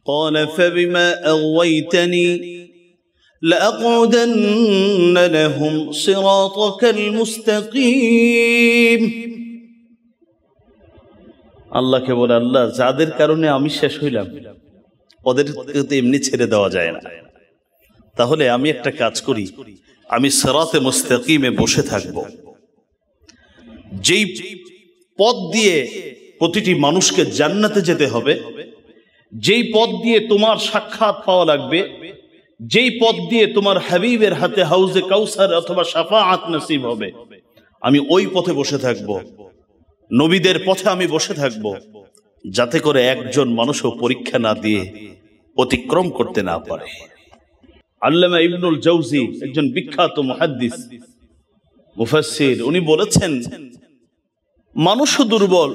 قال فبما أغويتني لأقعدن لهم صراطك المستقيم। আল্লাহকে বলে, আল্লাহ যাদের কারণে আমি শেষ হইলাম ওদেরকে তো এমনি ছেড়ে দেওয়া যায় না, তাহলে আমি একটা কাজ করি, আমি সিরাতে মুস্তাকিমে বসে থাকব। যেই পথ দিয়ে প্রতিটি মানুষকে জান্নাতে যেতে হবে, যেই পথ দিয়ে তোমার সাক্ষাৎ পাওয়া লাগবে, যেই পথ দিয়ে তোমার হাবিবের হাতে হাউজে কাউসার অথবা শাফাআত নসিব হবে, আমি ওই পথে বসে থাকব, নবীদের পথে আমি বসে থাকব, যাতে করে একজন মানুষও পরীক্ষা না দিয়ে অতিক্রম করতে না পারে। আল্লামা ইবনুল জাওজি একজন বিখ্যাত মুহাদ্দিস মুফাসসির, উনি বলেছেন, মানুষও দুর্বল,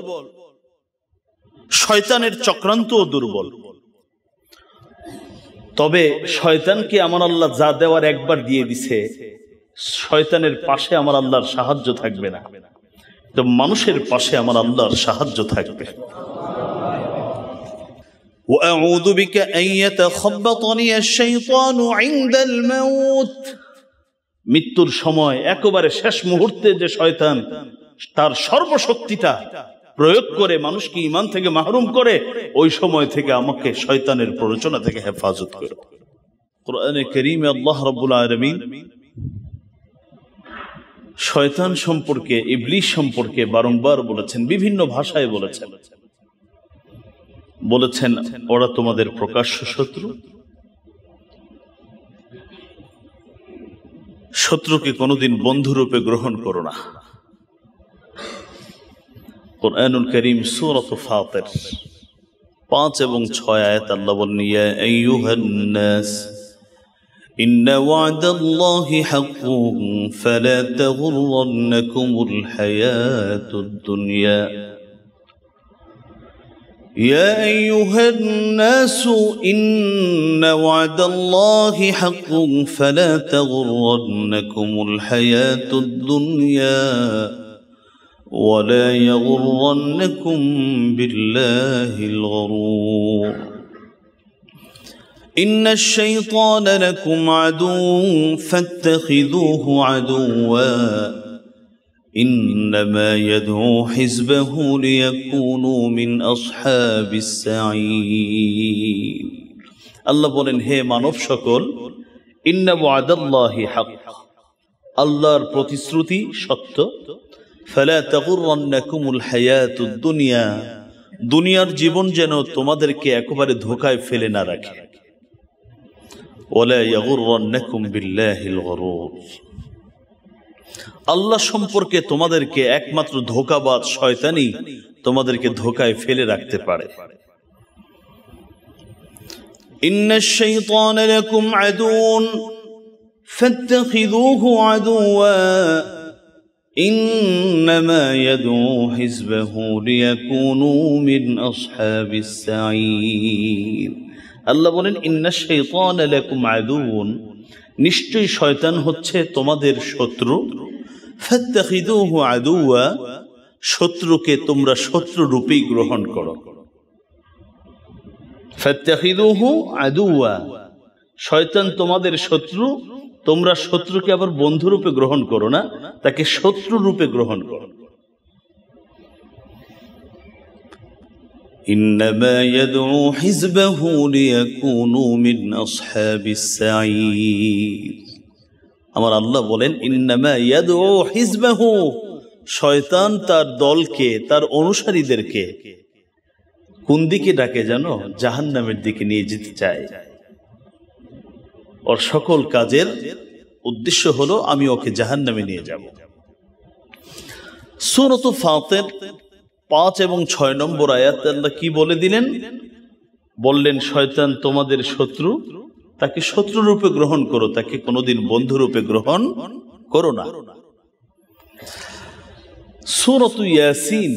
শয়তানের চক্রান্তও দুর্বল। তবে শয়তানকে আমার আল্লাহ যা দেওয়ার একবার দিয়ে দিছে, শয়তানের পাশে আমার আল্লাহর সাহায্য থাকবে না, তো মানুষের পাশে আমার আল্লাহর সাহায্য থাকবে। وأعوذ بك أن يتخبطني الشيطان عند الموت। মৃত্যুর সময় একেবারে শেষ মুহূর্তে যে শয়তান তার সর্বশক্তিটা প্রয়োগ করে মানুষকে ঈমান থেকে মাহরুম করে, ওই সময় থেকে আমাকে শয়তানের প্ররোচনা থেকে হেফাজত করো। কোরআনে কারীমে আল্লাহ রাব্বুল আলামিন শয়তান সম্পর্কে, ইবলিস সম্পর্কে বারংবার বলেছেন, বিভিন্ন ভাষায় বলেছেন। বলেছেন, ওরা তোমাদের প্রকাশ্য শত্রু, শত্রুকে কোনোদিন বন্ধুরূপে গ্রহণ করো না। কুরআনুল কারীম সূরাত ফাতির 5 এবং 6 আয়াত আল্লাহ বলেন, ইয়া আইয়ুহান নাস ইন্না ওয়া'দাল্লাহি হাক্কুন ফালা তাগুররান্নাকুমুল হায়াতুদ দুনিয়া। يا أيها الناس إن وعد الله حق فلا تغرنكم الحياة الدنيا ولا يغرنكم بالله الغرور إن الشيطان لكم عدو فاتخذوه عدوا إنما يدعو حزبه ليكونوا من أصحاب السعير। আল্লাহ বলেন, হে মানব সকল, ইন্না ওয়াদাল্লাহি হক, আল্লাহর প্রতিশ্রুতি সত্য। ফালা তাগুররান্নাকুমুল হায়াতুদ দুনিয়া, দুনিয়ার জীবন যেন তোমাদেরকে একেবারে ধোঁকায় ফেলে না রাখে। ওয়ালা ইয়াগুররান্নাকুম বিল্লাহিল গরুর, আল্লাহ সম্পর্কে তোমাদেরকে একমাত্র ধোঁকাবাজ শয়তানই তোমাদেরকে ধোঁকায় ফেলে রাখতে পারে। ইন্নাশ শাইতানা লাকুম আদুউন ফাত্তাখিযুহু আদুওয়া ইন্নামা ইয়াদউ হিজবাহু লিয়াকুনু মিন আসহাবিস সাঈর। আল্লাহ বলেন, ইন্নাশ শাইতানা লাকুম আদুউন, নিশ্চয়ই শয়তান হচ্ছে তোমাদের শত্রু। ফাত্তাখিযুহু আদুওয়া, শত্রুকে তোমরা শত্রু রূপেই গ্রহণ করো। ফাত্তাখিযুহু আদুওয়া, শয়তান তোমাদের শত্রু, তোমরা শত্রুকে আবার বন্ধু রূপে গ্রহণ করো না, তাকে শত্রু রূপে গ্রহণ করো। ইন্নামা ইয়াদউ হিজবাহু লিয়াকুনু মিন আসহাবিস সাঈর। আমার আল্লাহ বলেন, ইন্নামা ইয়াদউ হিজবাহু, শয়তান তার দলকে, তার অনুসারীদেরকে কোন দিকে ডাকে জানো? জাহান্নামের দিকে নিয়ে যেতে চায়। ওর সকল কাজের উদ্দেশ্য হলো আমি ওকে জাহান্নামে নিয়ে যাব। সূরাত ফাতির 5 এবং 6 নম্বর আয়াত আল্লাহ কি বলে দিলেন? বললেন, শয়তান তোমাদের শত্রু, তাকে শত্রু রূপে গ্রহণ করো, তাকে কোনোদিন বন্ধু রূপে গ্রহণ করো না। সূরাত ইয়াসিন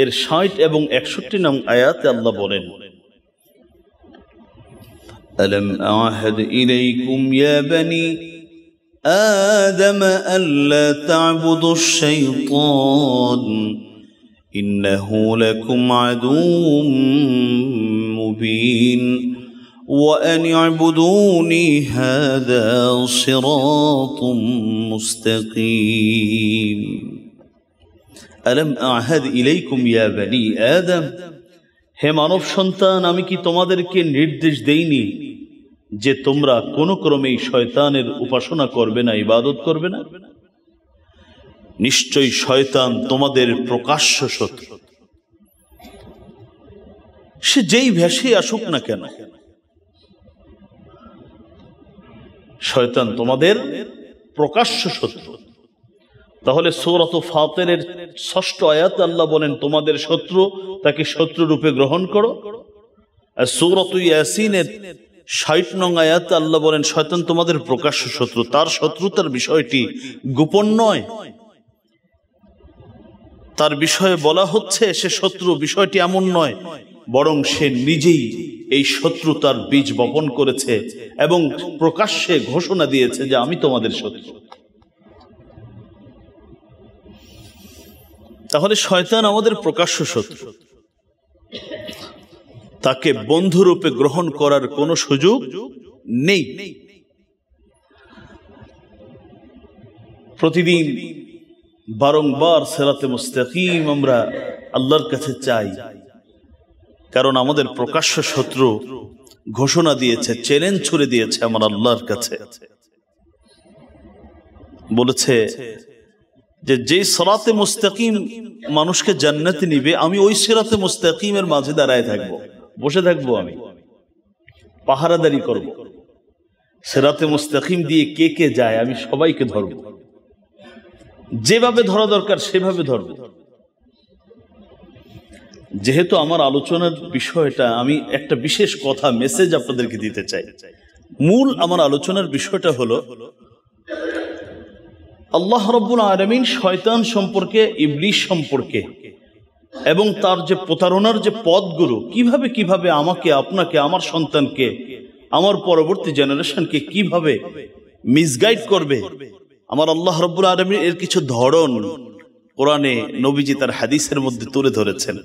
এর 60 এবং 61 নং আয়াতে আল্লাহ বলেন, আলাম আ'হাদ ইলাইকুম ইয়া বানি আদম আল্লা তা'বুদুশ শাইতান ইন্নাহু লাকুম আদুউম مبين وأن اعبدوني هذا صراط مستقيم ألم أعهد إليكم يا بني آدم হে মানব সন্তান আমি কি তোমাদেরকে নির্দেশ দেইনি যে তোমরা কোনো ক্রমেই শয়তানের উপাসনা করবে না, ইবাদত করবে না? নিশ্চয়ই শয়তান তোমাদের প্রকাশ্য শত্রু। সে যেই ভেষে আসুক না কেন, শয়তান তোমাদের প্রকাশ্য শত্রু। তাহলে সূরা ফাতিরের ৬ষ্ঠ আয়াতে আল্লাহ বলেন তোমাদের শত্রু, তাকে শত্রু রূপে গ্রহণ করো। আর সূরা ইয়াসিনের ৬০ নং আয়াতে আল্লাহ বলেন শয়তান তোমাদের প্রকাশ্য শত্রু। তার শত্রুতার বিষয়টি গোপন নয়, তার বিষয়ে বলা হচ্ছে সে শত্রু, বিষয়টি এমন নয়, বরং সে নিজেই এই শত্রুতার বীজ বপন করেছে এবং প্রকাশ্যে ঘোষণা দিয়েছে যে আমি তোমাদের শত্রু। তাহলে শয়তান আমাদের প্রকাশ্য শত্রু, তাকে বন্ধুরূপে গ্রহণ করার কোনো সুযোগ নেই। প্রতিদিন বারংবার সিরাতে মুস্তাকিম আমরা আল্লাহর কাছে চাই, কারণ আমাদের প্রকাশ্য শত্রু ঘোষণা দিয়েছে, চ্যালেঞ্জ ছুড়ে দিয়েছে আমার আল্লাহর কাছে, বলেছে যে যে সিরাতে মুস্তাকিম মানুষকে জান্নাতে নিবে, আমি ওই সিরাতে মুস্তাকিমের মাঝে দাঁড়ায় থাকবো, বসে থাকবো, আমি পাহারাদারি করব। সিরাতে মুস্তাকিম দিয়ে কে কে যায় আমি সবাইকে ধরব, যেভাবে ধরা দরকার সেভাবে ধরব। যেহেতু আমার আলোচনার বিষয়টা, আমি একটা বিশেষ কথা মেসেজ আপনাদেরকে দিতে চাই। মূল আমার আলোচনার বিষয়টা হলো আল্লাহ রাব্বুল আলামিন শয়তান সম্পর্কে, ইবলিস সম্পর্কে এবং তার যে প্রতারণার যে পথগুলো, কিভাবে কিভাবে আমাকে, আপনাকে, আমার সন্তানকে, আমার পরবর্তী জেনারেশনকে কিভাবে মিসগাইড করবে, আমার আল্লাহ রাব্বুল আলামিন এর কিছু ধরন কোরআনে, নবীজি তার হাদিসের মধ্যে তুলে ধরেছেন।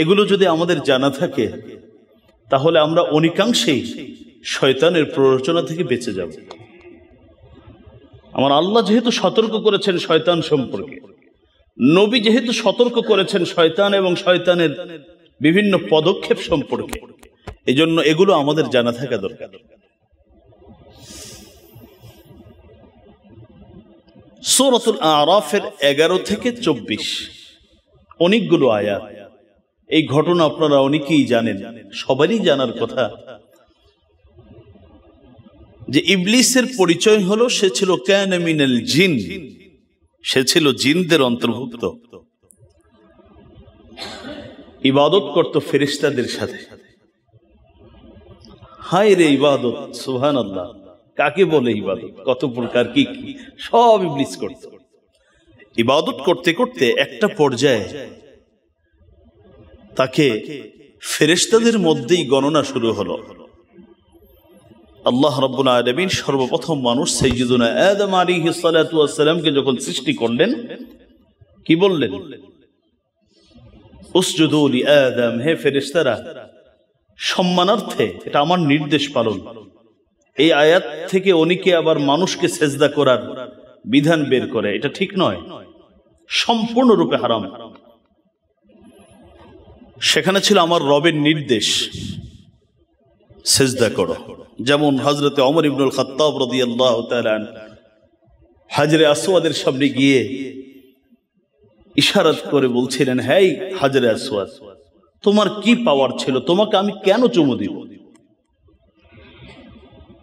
এগুলো যদি আমাদের জানা থাকে তাহলে আমরা অনেকাংশেই শয়তানের প্ররোচনা থেকে বেঁচে যাব। আমার আল্লাহ যেহেতু সতর্ক করেছেন শয়তান সম্পর্কে, নবী যেহেতু সতর্ক করেছেন শয়তান এবং শয়তানের বিভিন্ন পদক্ষেপ সম্পর্কে, এজন্য এগুলো আমাদের জানা থাকা দরকার। সূরাতুল আরাফের 11 থেকে 24 অনেকগুলো আয়াত। এই ঘটনা আপনারা অনেকেই জানেন, সবারই জানার কথা যে ইবলিসের পরিচয় হলো সে ছিল কানা মিনাল জিন, সে ছিল জিনদের অন্তর্ভুক্ত, ইবাদত করত ফেরেশতাদের সাথে। হায় রে ইবাদত, সুবহানাল্লাহ, কাকে বলে ইবাদত, কত প্রকার কি কি সব ইবলিস করত। ইবাদত করতে করতে একটা পর্যায়ে তাকে ফেরেশতাদের মধ্যেই গণনা শুরু হলো। আল্লাহ রাব্বুল আলামিন সর্বপ্রথম মানুষ সাইয়্যিদুনা আদম আলাইহিস সালাতু ওয়াস সালামকে যখন সৃষ্টি করলেন, কি বললেন? উসজুদু লি আদম, হে ফেরেশতারা সম্মানার্থে, এটা আমার নির্দেশ পালন। এই আয়াত থেকে অনেকে আবার মানুষকে সেজদা করার বিধান বের করে, এটা ঠিক নয়, সম্পূর্ণরূপে হারাম। সেখানে ছিল আমার রবের নির্দেশ, সেজদা করো। যেমন হযরতে ওমর ইবনুল খাত্তাব রাদিয়াল্লাহু তাআলা হাজরে আসওয়াদের সামনে গিয়ে ইশারাত করে বলছিলেন, হে হাজরে আসওয়াদ, তোমার কি পাওয়ার ছিল, তোমাকে আমি কেন চুমু দিব?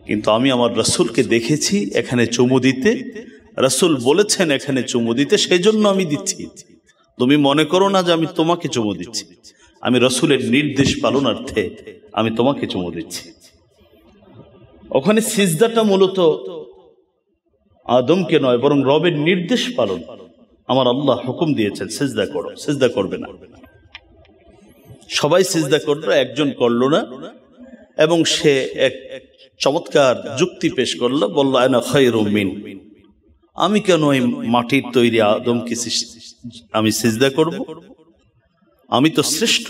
কিন্তু আমি আমার রাসূলকে দেখেছি এখানে চুমু দিতে, রাসূল বলেছেন এখানে চুমু দিতে, সেই জন্য আমি দিচ্ছি। তুমি মনে করো না যে আমি তোমাকে চুমু দিচ্ছি, আমি রাসূলের নির্দেশ পালনার্থে আমি তোমাকে চুমু দিচ্ছি। ওখানে সিজদাটা মূলত আদমকে নয়, বরং রবের নির্দেশ পালন। আমার আল্লাহ হুকুম দিয়েছেন সিজদা করো, সিজদা করবে না। সবাই সিজদা করলো, একজন করলো না, এবং সে এক চমৎকার যুক্তি পেশ করলো, বলল আনা খায়রুম মিন, আমি কেন এই মাটির তৈরি আদমকে আমি সিজদা করব? আমি তো শ্রেষ্ঠ,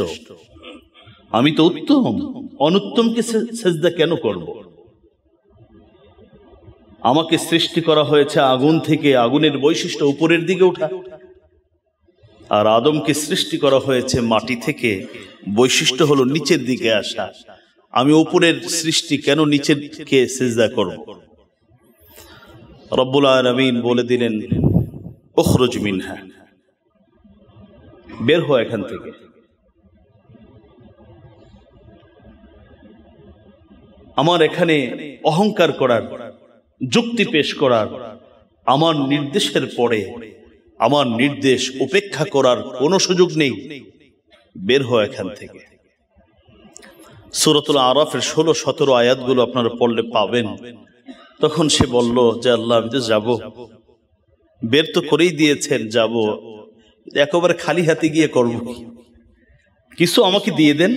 আমি তো উত্তম, অনুত্তমকে সেজদা কেন করব? আমাকে সৃষ্টি করা হয়েছে আগুন থেকে, আগুনের বৈশিষ্ট্য উপরের দিকে ওঠা, আর আদমকে সৃষ্টি করা হয়েছে মাটি থেকে, বৈশিষ্ট্য হলো নিচের দিকে আসা। আমি উপরের সৃষ্টি, কেন নিচের দিকে সিজদা করব? রব্বুল আলামিন বলে দিলেন, উখরুজ মিনহা, বের হও এখান থেকে। আমার এখানে অহংকার করার, যুক্তি পেশ করার, আমার নির্দেশের পরে আমার নির্দেশ উপেক্ষা করার কোনো সুযোগ নেই, বের হও এখান থেকে। সূরাতুল আরাফের 16-17 আয়াতগুলো আপনারা পড়লে পাবেন। তখন সে বলল যে আল্লাহ, আমি তো যাব, বের তো করেই দিয়েছেন, যাব, একেবারে খালি হাতে গিয়ে করব, কিছু আমাকে দিয়ে দেন,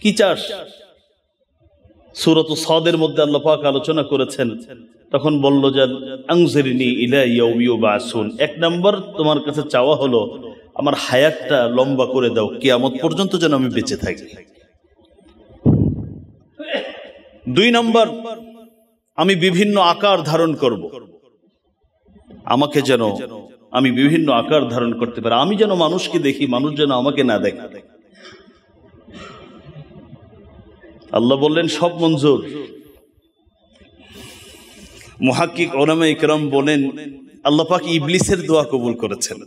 কি চাস? সূরাতুস সাদের মধ্যে আল্লাহ পাক আলোচনা করেছেন, তখন বলল যে আনজিরনি ইলা ইয়াউমি ইউবাসুন, এক নাম্বার তোমার কাছে চাওয়া হলো আমার হায়াতটা লম্বা করে দাও, কিয়ামত পর্যন্ত যেন আমি বেঁচে থাকি। 2 নাম্বার, আমি বিভিন্ন আকার ধারণ করব, আমাকে যেন আমি বিভিন্ন আকার ধারণ করতে পারি, আমি যেন মানুষকে দেখি, মানুষ যেন আমাকে না দেখে। আল্লাহ বললেন সব মঞ্জুর। মুহাক্কিক উলামায়ে কেরাম বলেন আল্লাহ পাক ইবলিসের দোয়া কবুল করেছেন,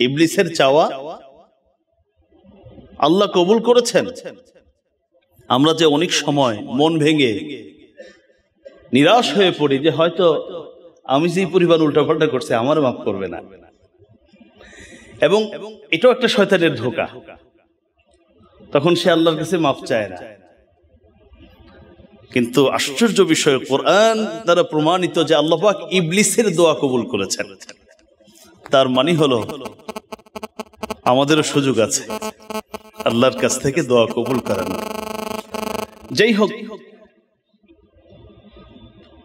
ইবলিসের চাওয়া আল্লাহ কবুল করেছেন। আমরা যে অনেক সময় মন ভেঙে নিরাশ হয়ে পড়ি যে হয়তো আমি যে পরিবার উল্টাপাল্টা করছে, আমার মাফ করবে না, এবং এটাও একটা শয়তানের ধোঁকা। তখন সে আল্লাহর কাছে মাফ চায় না। কিন্তু আশ্চর্য বিষয়, কোরআন দ্বারা প্রমাণিত যে আল্লাহ পাক ইবলিসের দোয়া কবুল করেছেন। তার মানে হলো আমাদেরও সুযোগ আছে আল্লাহর কাছ থেকে দোয়া কবুল করার। যাই হোক,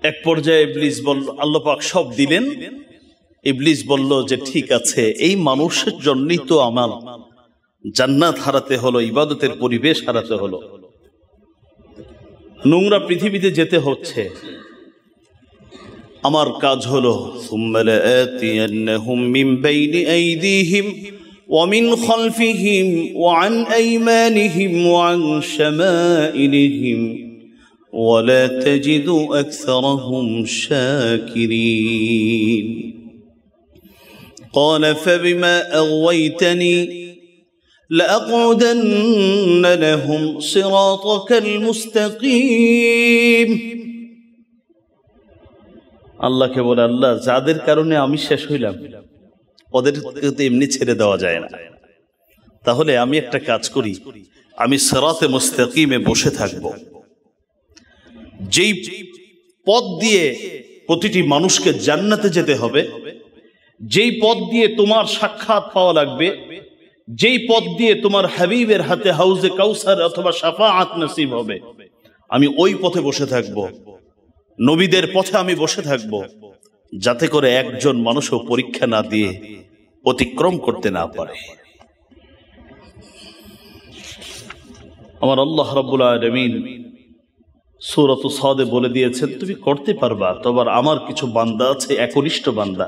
এক পর্যায়ে ইবলিস বলল, আল্লাহ পাক সব দিলেন, ইবলিস বলল যে ঠিক আছে, এই মানুষের জন্যই তো আমার জান্নাত হারাতে হলো, ইবাদতের পরিবেশ হারাতে হলো, নোংরা পৃথিবীতে যেতে হচ্ছে। আমার কাজ হলো সুম্মা লাআতিয়ান্নাহুম মিন বাইনি আইদিহিম ওয়া মিন খালফিহিম ওয়া আন আইমানিহিম ওয়া আন শামাইলিহিম ওয়া লা তাজিদু আকসারাহুম শাকিরিন। قال فبما أغويتني لأقعدن لهم صراطك المستقيم। আল্লাহকে বলে, আল্লাহ যাদের কারণে আমি শেষ হইলাম ওদেরকে তো এমনি ছেড়ে দেওয়া যায় না, তাহলে আমি একটা কাজ করি, আমি সিরাতে মুস্তাকিমে বসে থাকব। যেই পথ দিয়ে প্রতিটি মানুষকে জান্নাতে যেতে হবে, যেই পথ দিয়ে তোমার সাক্ষাৎ পাওয়া লাগবে, যেই পথ দিয়ে তোমার হাবিবের হাতে হাউজে কাউসার অথবা শাফাআত নসিব হবে, আমি ওই পথে বসে থাকব, নবীদের পথে আমি বসে থাকব, যাতে করে একজন মানুষও পরীক্ষা না দিয়ে অতিক্রম করতে না পারে। আমার আল্লাহ রাব্বুল আলামিন সূরাতুস সাদে বলে দিয়েছেন তুমি করতে পারবা, তবে আমার কিছু বান্দা আছে, একনিষ্ঠ বান্দা,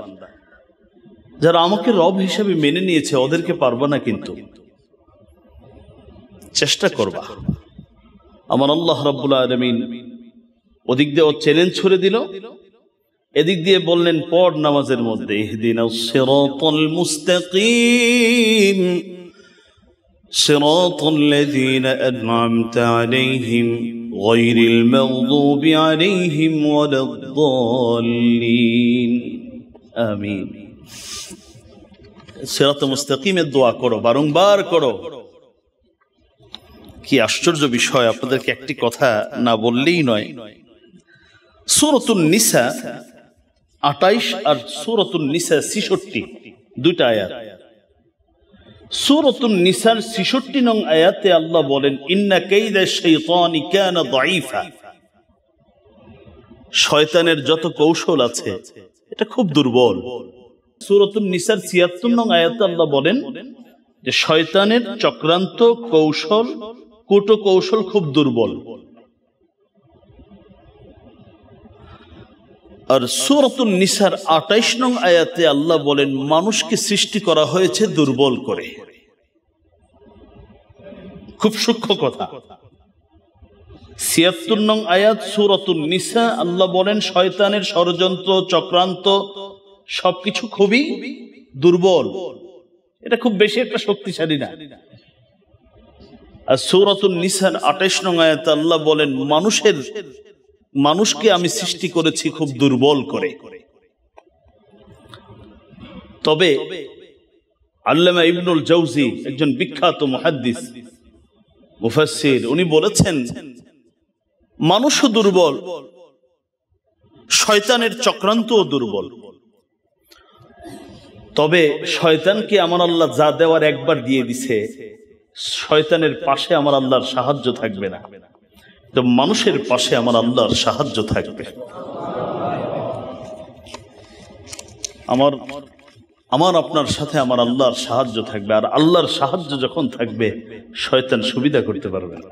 যারা আমাকে রব হিসেবে মেনে নিয়েছে, ওদেরকে পারবা না, কিন্তু চেষ্টা করবা। আমার আল্লাহ রাব্বুল আলামিন ওদিক দিয়ে ও চ্যালেঞ্জ ছুড়ে দিল, এদিক দিয়ে বললেন পড় নামাজের মধ্যে ইহদিনাস সিরাতাল মুস্তাকিম সিরাতাল লাযীনা আন'আমতা আলাইহিম গায়রিল মাগদুবি আলাইহিম ওয়ালাদ-দাল্লিন। আমিন। সিরাতে মুস্তাকিমের দোয়া করো, বারংবার করো। কি আশ্চর্য বিষয়, আপনাদেরকে একটি কথা না বললেই নয়। সূরাতুন নিসা 28 আর সূরাতুন নিসা 66, দুইটা আয়াত। সূরাতুন নিসার 66 নং আয়াতে আল্লাহ বলেন ইন্না কাইদাশ শাইতানি কানা দাঈফা, শয়তানের যত কৌশল আছে এটা খুব দুর্বল। সূরাতুন নিসার 76 নং আয়াতে আল্লাহ বলেন যে শয়তানের চক্রান্ত, কৌশল, কূট কৌশল খুব দুর্বল। আর সূরাতুন নিসার ২৮ নং আয়াতে আল্লাহ বলেন মানুষকে সৃষ্টি করা হয়েছে দুর্বল করে। খুব সূক্ষ্ম কথা। ৭৬ নং আয়াত সূরাতুন নিসা, আল্লাহ বলেন শয়তানের ষড়যন্ত্র, চক্রান্ত সবকিছু খুবই দুর্বল, এটা খুব বেশি একটা শক্তিশালী না। আর সূরাতুন নিসার ২৮ নং আয়াতে আল্লাহ বলেন মানুষকে আমি সৃষ্টি করেছি খুব দুর্বল করে। তবে আল্লামা ইবনুল জাওজি, একজন বিখ্যাত মুহাদ্দিস, মুফাসসির, উনি বলেছেন মানুষও দুর্বল, শয়তানের চক্রান্তও দুর্বল। তবে শয়তানকে আমার আল্লাহ যা দেওয়ার একবার দিয়ে দিছে, শয়তানের পাশে আমার আল্লাহর সাহায্য থাকবে না, তো মানুষের পাশে আমার আল্লাহর সাহায্য থাকবে। আমার আপনার সাথে আমার আল্লাহর সাহায্য থাকবে। আর আল্লাহর সাহায্য যখন থাকবে, শয়তান সুবিধা করতে পারবে না।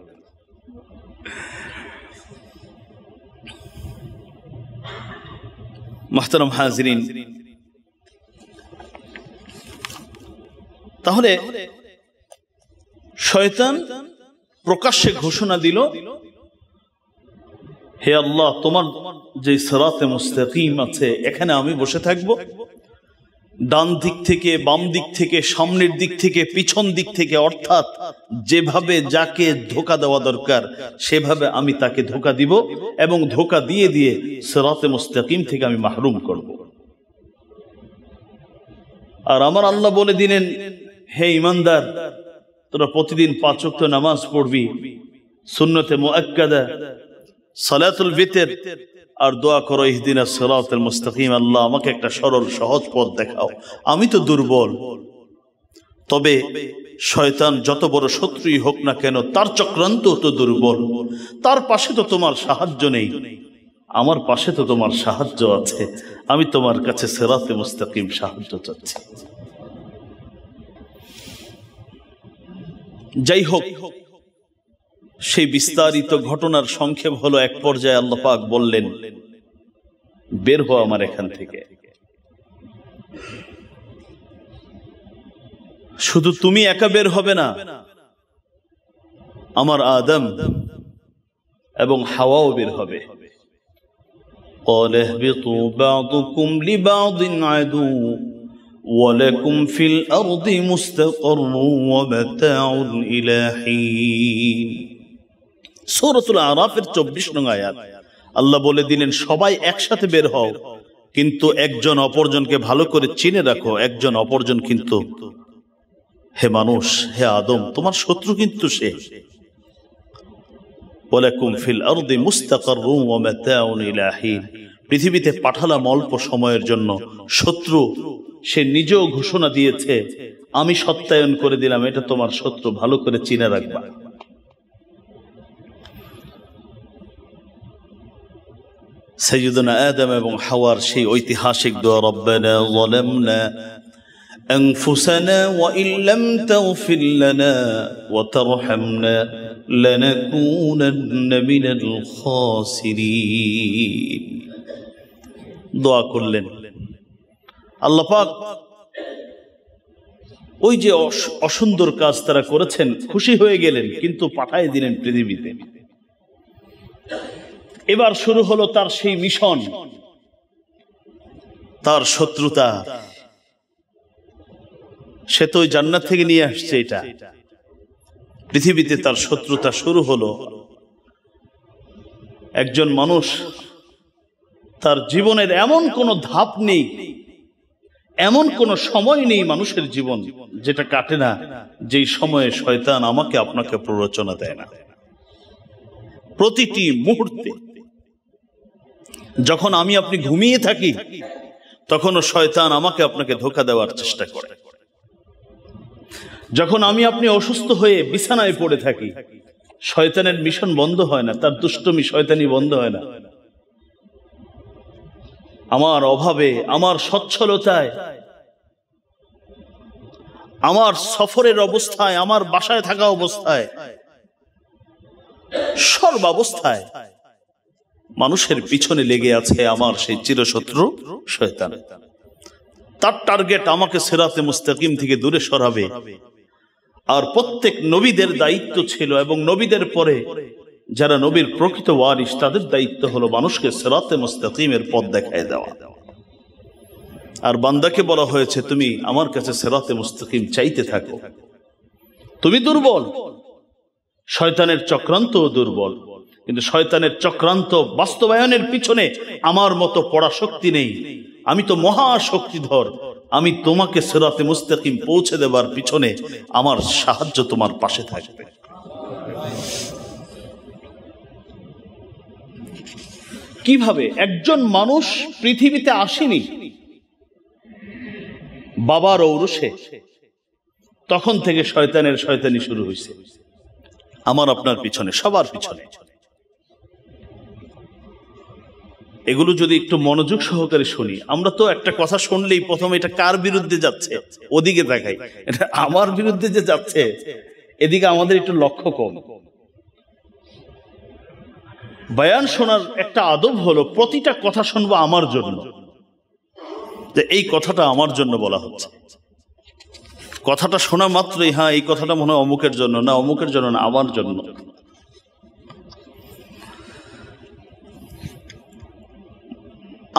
মুহতারাম হাজিরিন, তাহলে শয়তান প্রকাশ্যে ঘোষণা দিল, হে আল্লাহ, তোমার যে সিরাতে মুস্তাকিম আছে এখানে আমি বসে থাকব, ডান দিক থেকে, বাম দিক থেকে, সামনের দিক থেকে, পিছন দিক থেকে, অর্থাৎ যেভাবে যাকে ধোঁকা দেওয়া দরকার সেভাবে আমি তাকে ধোঁকা দিব এবং ধোঁকা দিয়ে দিয়ে সিরাতে মুস্তাকিম থেকে আমি মাহরুম করব। আর আমার আল্লাহ বলে দিলেন, হে ঈমানদার, তোরা প্রতিদিন ৫ ওয়াক্ত নামাজ পড়বি, সুন্নতে মুআক্কাদা, সালাতুল ভিতর, আর দোয়া করো ইহদিনাস সিরাতাল মুস্তাকিম, আল্লাহ আমাকে একটা সরল সহজ পথ দেখাও, আমি তো দুর্বল। তবে শয়তান যত বড় শত্রুই হোক না কেন, তার চক্রান্ত তো দুর্বল, তার পাশে তো তোমার সাহায্য নেই, আমার পাশে তো তোমার সাহায্য আছে, আমি তোমার কাছে সিরাতে মুস্তাকিম সাহায্য চাচ্ছি। যাই হোক, সেই বিস্তারিত ঘটনার সংক্ষেপ হলো, এক পর্যায়ে আল্লাহ পাক বললেন, বের হও আমার এখান থেকে। শুধু তুমি একা বের হবে না, আমার আদম এবং হাওয়াও বের হবে। قال اهبطوا بعضكم لبعض عدو ولكم في الأرض مستقر ومتاع إلى حين। সূরাতুল আরাফের ২৪ নং আয়াত আল্লাহ বলে দিলেন, সবাই একসাথে বের হও, কিন্তু একজন অপরজনকে ভালো করে চিনে রাখো। একজন অপরজন কিন্তু, হে মানুষ, হে আদম, তোমার শত্রু কিন্তু সে। ওয়ালাকুম ফিল আরদি মুস্তাকাররুন ওয়া মাতাউন ইলা হিন। পৃথিবীতে পাঠালাম অল্প সময়ের জন্য। শত্রু সে নিজেও ঘোষণা দিয়েছে, আমি সত্যায়ন করে দিলাম, এটা তোমার শত্রু, ভালো করে চিনে রাখবা। সাইয়্যিদুনা আদম এবং হাওয়ার সেই ঐতিহাসিক দোয়া, রব্বানা যালামনা আনফুসানা ওয়া ইল্লাম তাগফির লানা ওয়া তারহামনা লানাকুনান্না মিনাল খাসিরিন। দোয়া করলেন। আল্লাহ পাক ওই যে অসুন্দর কাজ তারা করেছেন, খুশি হয়ে গেলেন, কিন্তু পাঠিয়ে দিলেন পৃথিবীতে। এবার শুরু হলো তার সেই মিশন, তার শত্রুতা। সে তো ওই জান্নাত থেকে নিয়ে আসছে, এটা পৃথিবীতে তার শত্রুতা শুরু হলো। একজন মানুষ, তার জীবনের এমন কোনো ধাপ নেই, এমন কোন সময় নেই মানুষের জীবন যেটা কাটে না যেই সময়ে শয়তান আমাকে আপনাকে প্ররোচনা দেয় না। প্রতিটি মুহূর্তে, যখন আমি আপনি ঘুমিয়ে থাকি, তখনও শয়তান আমাকে আপনাকে ধোঁকা দেওয়ার চেষ্টা করে। যখন আমি আপনি অসুস্থ হয়ে বিছানায় পড়ে থাকি, শয়তানের মিশন বন্ধ হয় না, তার দুষ্টমি শয়তানি বন্ধ হয় না। আমার অভাবে, আমার সচ্ছলতায়, আমার সফরের অবস্থায়, আমার বাসায় থাকা অবস্থায়, সর্বাবস্থায় মানুষের পিছনে লেগে আছে আমার সেই চিরশত্রু শয়তান। তার টার্গেট আমাকে সিরাতে মুস্তাকিম থেকে দূরে সরাবে। আর প্রত্যেক নবীদের দায়িত্ব ছিল, এবং নবীদের পরে যারা নবীর প্রকৃত ওয়ারিস তাদের দায়িত্ব হলো মানুষকে সিরাতে মুস্তাকিমের পথ দেখায় দেওয়া। আর বান্দাকে বলা হয়েছে তুমি আমার কাছে সিরাতে মুস্তাকিম চাইতে থাকো। তুমি দুর্বল, শয়তানের চক্রান্ত দুর্বল, কিন্তু শয়তানের চক্রান্ত বাস্তবায়নের পিছনে আমার মতো পড়া শক্তি নেই। আমি তো মহা শক্তিধর। আমি তোমাকে সিরাতে মুস্তাকিম পৌঁছে দেবার পিছনে আমার সাহায্য তোমার পাশে থাকবে। কিভাবে? একজন মানুষ পৃথিবীতে আসেনি বাবার ঔরসে, তখন থেকে শয়তানি শুরু হয়েছে আমার আপনার পিছনে, সবার পিছনে। এগুলো যদি একটু মনোযোগ সহকারে শুনি, আমরা তো একটা কথা শুনলেই প্রথমে এটা কার বিরুদ্ধে যাচ্ছে ওদিকে দেখাই, এটা আমার বিরুদ্ধে যে যাচ্ছে এদিকে আমাদের একটু লক্ষ্য কম। বয়ান শোনার একটা আদব হলো প্রতিটা কথা শুনবো আমার জন্য, যে এই কথাটা আমার জন্য বলা হচ্ছে। কথাটা শোনা মাত্রই হ্যাঁ এই কথাটা মনে হয় অমুকের জন্য, না অমুকের জন্য না, আমার জন্য।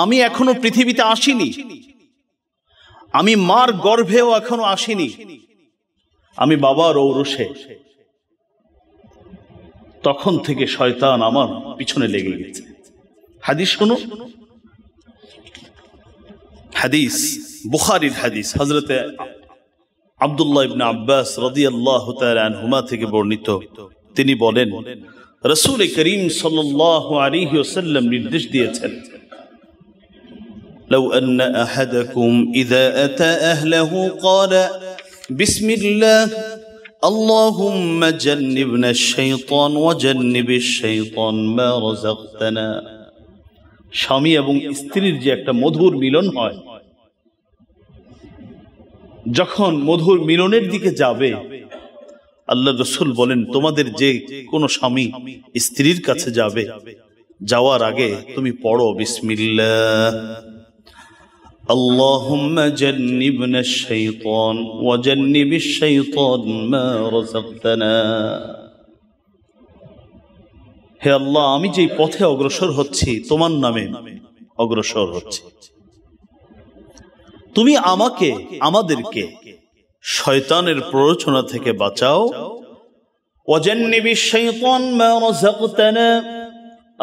আমি এখনো পৃথিবীতে আসিনি, আমি মার গর্ভেও এখনো আসিনি, আমি বাবার ঔরসে, তখন থেকে শয়তান আমার পিছনে লেগে গেছে। হাদিস শোনো, হাদিস বুখারীর হাদিস, হযরতে আব্দুল্লাহ ইবনে আব্বাস রাদিয়াল্লাহু তাআলা আনহুমা থেকে বর্ণিত। তিনি বলেন রাসূল করিম সাল্লাল্লাহু আলাইহি ওয়াসাল্লাম নির্দেশ দিয়েছেন, لو أن أحدكم إذا أتى أهله قال بسم الله اللهم جنبنا الشيطان وجنب الشيطان ما رزقتنا। স্বামী এবং স্ত্রীর যে একটা মধুর মিলন হয়, যখন মধুর মিলনের দিকে যাবে, আল্লাহ রাসূল বলেন তোমাদের যে কোন স্বামী স্ত্রীর কাছে যাবে, যাওয়ার আগে তুমি পড়ো বিসমিল্লাহ আল্লাহুম্মা জান্নিবনা আশ-শাইতান ওয়া জান্নিবিশ শাইতান মা রাযাকতানা। হে আল্লাহ, আমি যেই পথে অগ্রসর হচ্ছি তোমার নামে অগ্রসর হচ্ছি, তুমি আমাকে আমাদেরকে শয়তানের প্ররোচনা থেকে বাঁচাও। ওয়া জান্নিবিশ শাইতান মা রাযাকতানা,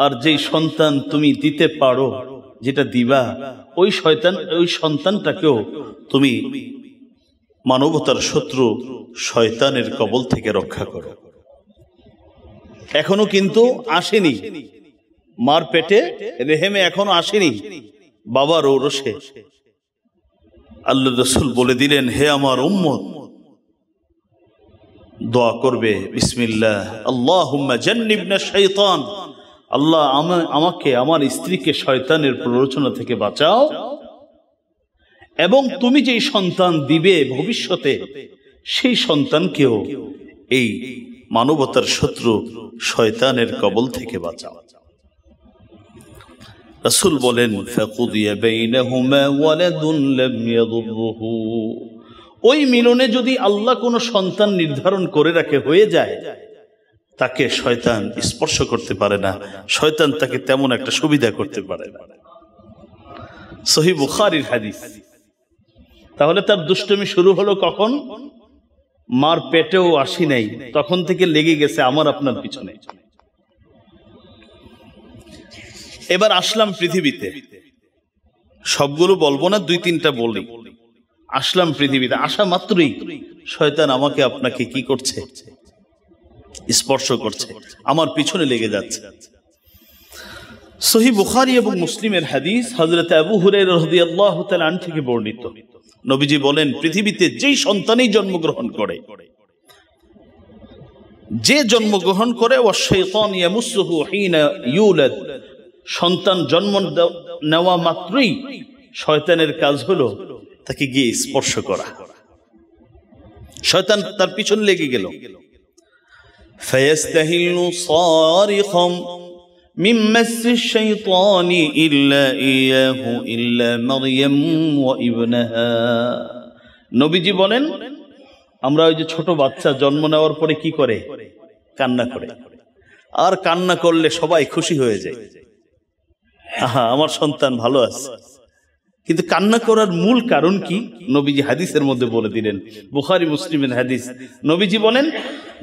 আর যেই সন্তান তুমি দিতে পারো, যেটা দিবা, ওই সন্তানটাকেও তুমি মানবতার শত্রু শয়তানের কবল থেকে রক্ষা করো। এখনো কিন্তু আসেনি মার পেটে, রেহেমে এখনো আসেনি বাবার ঔরসে। আল্লাহ রাসূল বলে দিলেন, হে আমার উম্মত, দোয়া করবে বিসমিল্লাহ আল্লাহুম্মা জান্নিবনা শাইতান, আল্লাহ আমাকে আমার স্ত্রীকে শয়তানের প্ররোচনা থেকে বাঁচাও, এবং তুমি যেই সন্তান দিবে ভবিষ্যতে সেই সন্তানকেও এই মানবতার শত্রু শয়তানের কবল থেকে বাঁচাও। রাসূল বলেন ফাকুদিয়া বাইনাহুমা ওয়ালাদুন লাম ইয়াদুররুহু, ওই মিলনে যদি আল্লাহ কোনো সন্তান নির্ধারণ করে রাখে হয়ে যায়, তাকে শয়তান স্পর্শ করতে পারে না, শয়তান তাকে তেমন একটা সুবিধা করতে পারে না। সহিহ বুখারীর হাদিস। তাহলে তার দুষ্টমি শুরু হলো কখন? মার পেটেও আসি নাই, তখন থেকে লেগে গেছে আমার আপনার পিছনে। এবার আসলাম পৃথিবীতে, সবগুলো বলবো না, দুই তিনটা বলি। আসলাম পৃথিবীতে, আসা মাত্রই শয়তান আমাকে আপনাকে কি করছে? স্পর্শ করছে, আমার পিছনে লেগে যাচ্ছে। সহিহ বুখারী এবং মুসলিমের হাদিস, হযরত আবু হুরায়রা রাদিয়াল্লাহু তাআলা আনহু থেকে বর্ণিত। নবীজি বলেন, পৃথিবীতে যেই সন্তানই জন্মগ্রহণ করে, যে জন্মগ্রহণ করে, ওয়া শাইতান ইয়ামুসুহু হিনা ইউলাদ, সন্তান জন্ম নেওয়া মাত্রই শয়তানের কাজ হলো তাকে গিয়ে স্পর্শ করা। শয়তান তার পিছনে লেগে গেল। ফায়াস্তাহিলু সারিখাম মিন মাসসিশ শাইতানি ইল্লা ইয়াহু ইল্লা মারইয়াম ওয়া ইবনাহা। নবীজি বলেন, আমরা ওই যে ছোট বাচ্চা জন্ম নেওয়ার পরে কি করে? কান্না করে। আর কান্না করলে সবাই খুশি হয়ে যায়, আহা আমার সন্তান ভালো আছে। কিন্তু কান্না করার মূল কারণ কি? নবীজি হাদিসের মধ্যে বলে দিলেন, বুখারী মুসলিমের হাদিস। নবীজি বলেন,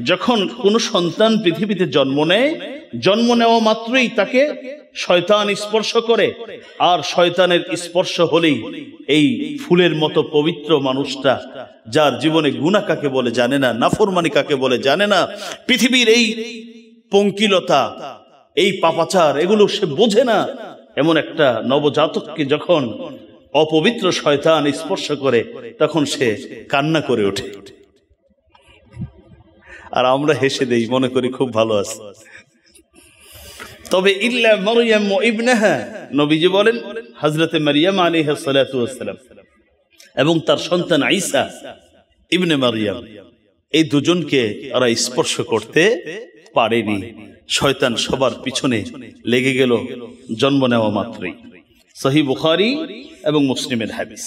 যখন কোনো সন্তান পৃথিবীতে জন্ম নেয়, জন্ম নেওয়া মাত্রই তাকে শয়তান স্পর্শ করে। আর শয়তানের স্পর্শ হলেই এই ফুলের মতো পবিত্র মানুষটা, যার জীবনে গুনাহ কাকে বলে জানে না, নাফরমানি কাকে বলে জানে না, পৃথিবীর এই পঙ্কিলতা, এই পাপাচার, এগুলো সে বোঝে না, এমন একটা নবজাতককে যখন অপবিত্র শয়তান স্পর্শ করে, তখন সে কান্না করে ওঠে। আর আমরা হেসে দেই, মনে করি খুব ভালো আছে। তবে ইল্লা মারইয়াম ওয়া ইবনাহা, নবীজি বলেন হযরতে মারইয়াম আলাইহিস সালাতু ওয়াস সালাম এবং তার সন্তান ঈসা ইবনে মারইয়াম, এই দুজনকে ওরা স্পর্শ করতে পারেনি। শয়তান সবার পিছনে লেগে গেল জন্ম নেওয়া মাত্রই। সহিহ বুখারী এবং মুসলিমের হাদিস।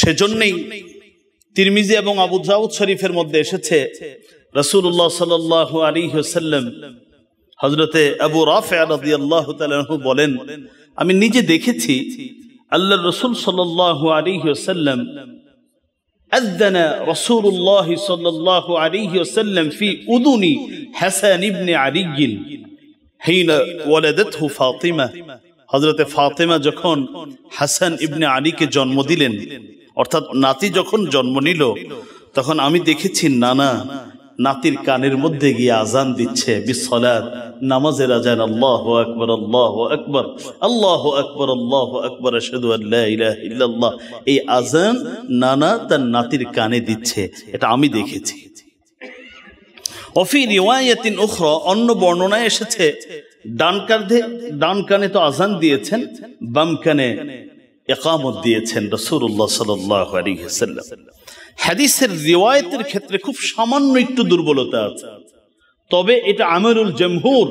সেজন্যই তিরমিজি এবং আবু দাউদ শরীফের মধ্যে এসেছে, রাসূলুল্লাহ সাল্লাল্লাহু আলাইহি ওয়াসাল্লাম হযরতে আবু রাফি' রাদিয়াল্লাহু তাআলা আনহু বলেন, আমি নিজে দেখেছি আল্লাহর রাসূল সাল্লাল্লাহু আলাইহি ওয়াসাল্লাম أذن رسول الله صلى الله عليه وسلم في أذن حسن بن علي حين ولدته فاطمة। হযরতে ফাতিমা যখন হাসান ইবনে আলীকে জন্ম দিলেন, অর্থাৎ নাতি যখন জন্ম নিল, তখন আমি দেখেছি নানা নাতির কানের মধ্যে গিয়ে আজান দিচ্ছে, বিসসালাত, নামাজের আজান, আল্লাহু আকবার আল্লাহু আকবার আল্লাহু আকবার আল্লাহু আকবার আশহাদু আল্লা ইলাহা ইল্লাল্লাহ। এই আজান নানা তার নাতির কানে দিচ্ছে, এটা আমি দেখেছি। ওয়াফি রিওয়ায়াতিন উখরা, অন্য বর্ণনায় এসেছে ডান কানে তো আজান দিয়েছেন, বাম কানে ইকামত দিয়েছেন রাসূলুল্লাহ সাল্লাল্লাহু আলাইহি ওয়াসাল্লাম। হাদিসের রিওয়ায়াতের ক্ষেত্রে খুব সামান্য একটু দুর্বলতা আছে, তবে এটা আমলুল জমহুর,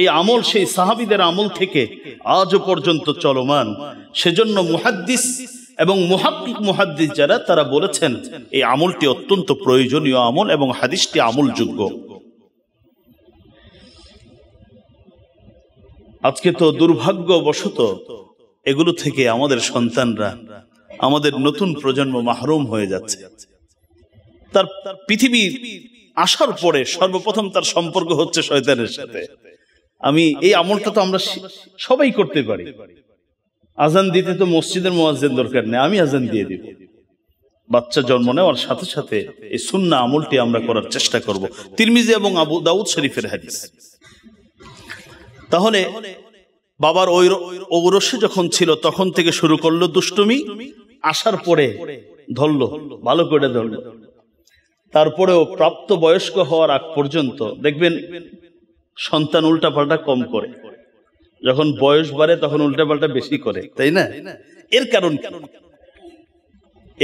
এই আমল সেই সাহাবীদের আমল থেকে আজও পর্যন্ত চলমান। সেজন্য মুহাদ্দিস এবং মুহাক্কিক মুহাদ্দিস যারা, তারা বলেছেন এই আমলটি অত্যন্ত প্রয়োজনীয় আমল এবং হাদিসটি আমলযোগ্য। আজকে তো দুর্ভাগ্যবশত এগুলো থেকে আমাদের সন্তানরা, আমাদের নতুন প্রজন্ম মাহরুম হয়ে যাচ্ছে। তার পৃথিবী আসার পরে সর্বপ্রথম তার সম্পর্ক হচ্ছে শয়তানের সাথে। আমি এই আমলটা তো আমরা সবাই করতে পারি। আজান দিতে তো মসজিদের মুয়াজ্জিন দরকার নেই, আমি আজান দিয়ে দিব। বাচ্চা জন্ম নেওয়ার সাথে সাথে এই সুন্নাহ আমলটি আমরা করার চেষ্টা করব। তিরমিজি এবং আবু দাউদ শরীফের হাদিস। তাহলে বাবার ঔরসে যখন ছিল তখন থেকে শুরু করলো দুষ্টুমি, আসার পরে ধরলো, ভালো করে ধরলো। তারপরেও প্রাপ্ত বয়স্ক হওয়ার আগ পর্যন্ত দেখবেন সন্তান উল্টাপাল্টা কম করে, যখন বয়স বাড়ে তখন উল্টাপাল্টা বেশি করে, তাই না?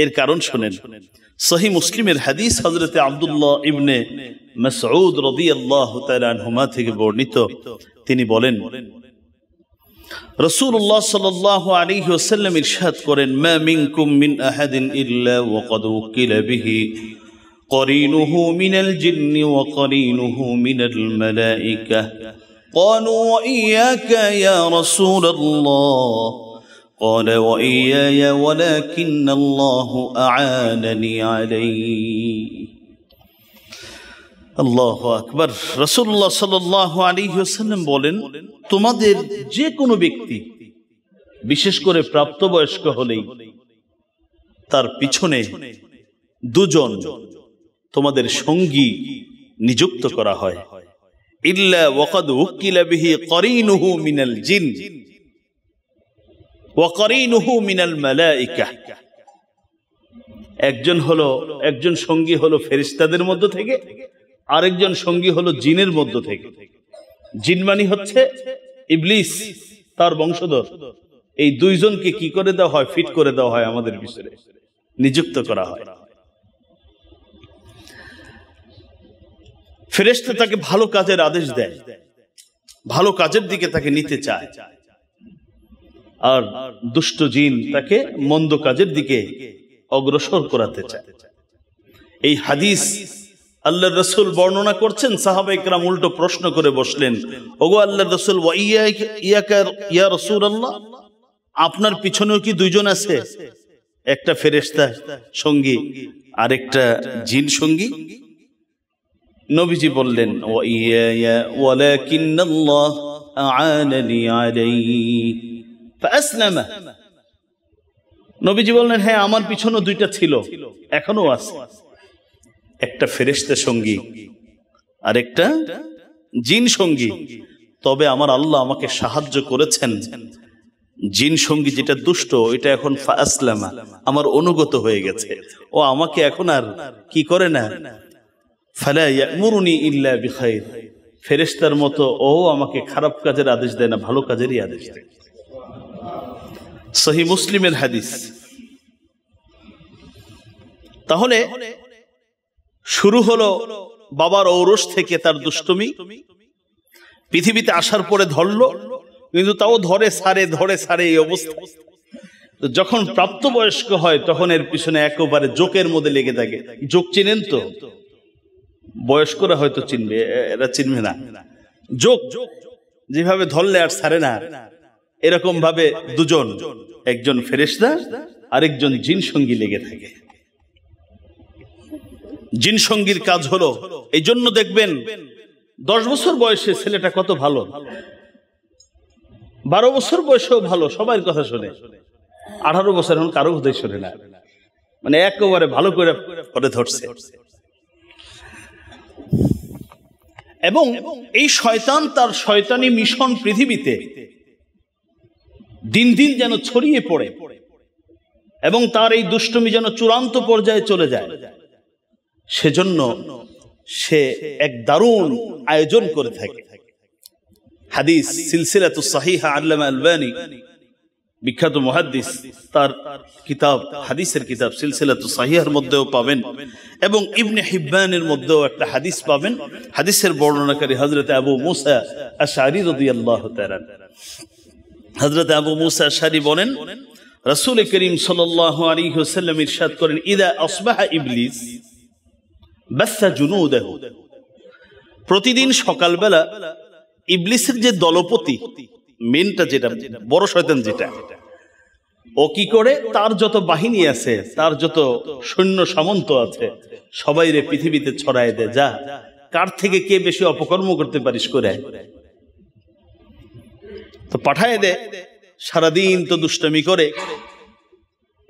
এর কারণ শোনেন। সহিহ মুসলিমের হাদিস, হযরতে আব্দুল্লাহ ইবনে মাসউদ রাদিয়াল্লাহু তাআলা আনহুমা থেকে বর্ণিত, তিনি বলেন রাসূলুল্লাহ সাল্লাল্লাহু আলাইহি ওয়াসাল্লাম ইরশাদ করেন, মা মিনকুম মিন আহাদিন ইল্লা ওয়া ক্বাদ উকিলা বিহি قرينه من الجن وقرينه من الملائكة قالوا وإياك يا رسول الله قال وإياي ولكن الله أعانني عليه আল্লাহু আকবার। রাসূলুল্লাহ সাল্লাল্লাহু আলাইহি ওয়াসাল্লাম বলেন, তোমাদের যে কোনো ব্যক্তি, বিশেষ করে প্রাপ্তবয়স্ক হলেই তার পিছনে দুজন তোমাদের সঙ্গী নিযুক্ত করা হয়। ইল্লা ওয়াকাদ উকিলা বিহি করিনুহু মিনাল জিন ওয়া করিনুহু মিনাল মালায়েকা। একজন সঙ্গী হলো ফেরেশতাদের মধ্য থেকে, আরেকজন সঙ্গী হলো জিনের মধ্য থেকে। জিন মানে হচ্ছে ইবলিস, তার বংশধর। এই দুইজনকে কি করে দেওয়া হয়? ফিট করে দেওয়া হয় আমাদের ভিতরে। নিযুক্ত করা হয়। ফেরেশতা তাকে ভালো কাজের আদেশ দেয়, ভালো কাজের দিকে তাকে নিতে চায়, আর দুষ্ট জিন তাকে মন্দ কাজের দিকে অগ্রসর করাতে চায়। এই হাদিস আল্লাহর রাসূল বর্ণনা করছেন, সাহাবা ইকরাম উল্টো প্রশ্ন করে বসলেন, ওগো আল্লাহর রাসূল, ওয়া ইয়াকা ইয়া রাসূলুল্লাহ, আপনার পিছনেও কি দুইজন আছে? একটা ফেরেশতা সঙ্গী আর একটা জিন সঙ্গী? নবীজি বললেন, ওয়া ইয়া ওয়ালাকিন্নাল্লাহ আ'আনানি আলাইহি ফাআসলামা। নবীজি বললেন, হ্যাঁ, আমার পিছনেও দুইটা ছিল, এখনো আছে, একটা ফেরেশতা সঙ্গী আর একটা জিন সঙ্গী। তবে আমার আল্লাহ আমাকে সাহায্য করেছেন, জিন সঙ্গী যেটা দুষ্ট এটা এখন ফাআসলামা, আমার অনুগত হয়ে গেছে, ও আমাকে এখন আর কি করে না, ফালা ইয়ামুরুনি ইল্লা বিখাইর, ফেরেশতার মতো ও আমাকে খারাপ কাজের আদেশ দেয় না, ভালো কাজেরই আদেশ দেয়। সহিহ মুসলিমের হাদিস। তাহলে শুরু হলো বাবার ঔরস থেকে তার দুষ্টুমি, পৃথিবীতে আসার পরে ধরলো, কিন্তু তাও ধরে সারে এই অবস্থা। যখন প্রাপ্তবয়স্ক হয় তখন এর পিছনে একেবারে জোকের মধ্যে লেগে থাকে। জোক চিনেন তো? বয়স্করা হয়তো চিনবে, এরা চিনবে না। জোক যেভাবে ধরলে আর ছাড়ে না, এরকম ভাবে দুজন, একজন ফেরেশতা আরেকজন জিন সঙ্গী লেগে থাকে। জিন সঙ্গীর কাজ হলো, এই জন্য দেখবেন 10 বছর বয়সে ছেলেটা কত ভালো, 12 বছর বয়সেও ভালো, সবার কথা শোনে। 18 বছর এখন কারো কথাই শোনে না, মানে একেবারে ভালো করে পরে ধরছে। এবং এই শয়তান তার শয়তানি মিশন পৃথিবীতে দিন দিন যেন ছড়িয়ে পড়ে এবং তার এই দুষ্টুমি যেন চূড়ান্ত পর্যায়ে চলে যায়, সেজন্য সে এক দারুণ আয়োজন করে থাকে। হাদিস সিলসিলাতুস সাহিহা আল্লামা আলবানী, বিখ্যাত মুহাদ্দিস, তার কিতাব, হাদিসের কিতাব সিলসিলাতুস সাহিহার মধ্যেও পাবেন, এবং ইবনে হিব্বানের মধ্যেও একটা হাদিস পাবেন। হাদিসের বর্ণনাকারী হযরত আবু মুসা আশআরী রাদিয়াল্লাহু তাআলা। হযরত আবু মুসা আশআরী বলেন, রাসূল করিম সাল্লাল্লাহু আলাইহি ওয়াসাল্লাম ইরশাদ করেন, ইযা আসবাহা ইবলিস বাসা জুনুদাহু। প্রতিদিন সকালবেলা ইবলিসের যে দলপতি, মেনটা, যেটা বড় শয়তান, যেটা ও কি করে, তার যত বাহিনী আছে, তার যত সৈন্য সামন্ত আছে, সবাই রে পৃথিবীতে ছড়ায় দেয়, যা কার থেকে কে বেশি অপকর্ম করতে পারিস করে, তো পাঠায় দেয়। সারাদিন তো দুষ্টামি করে,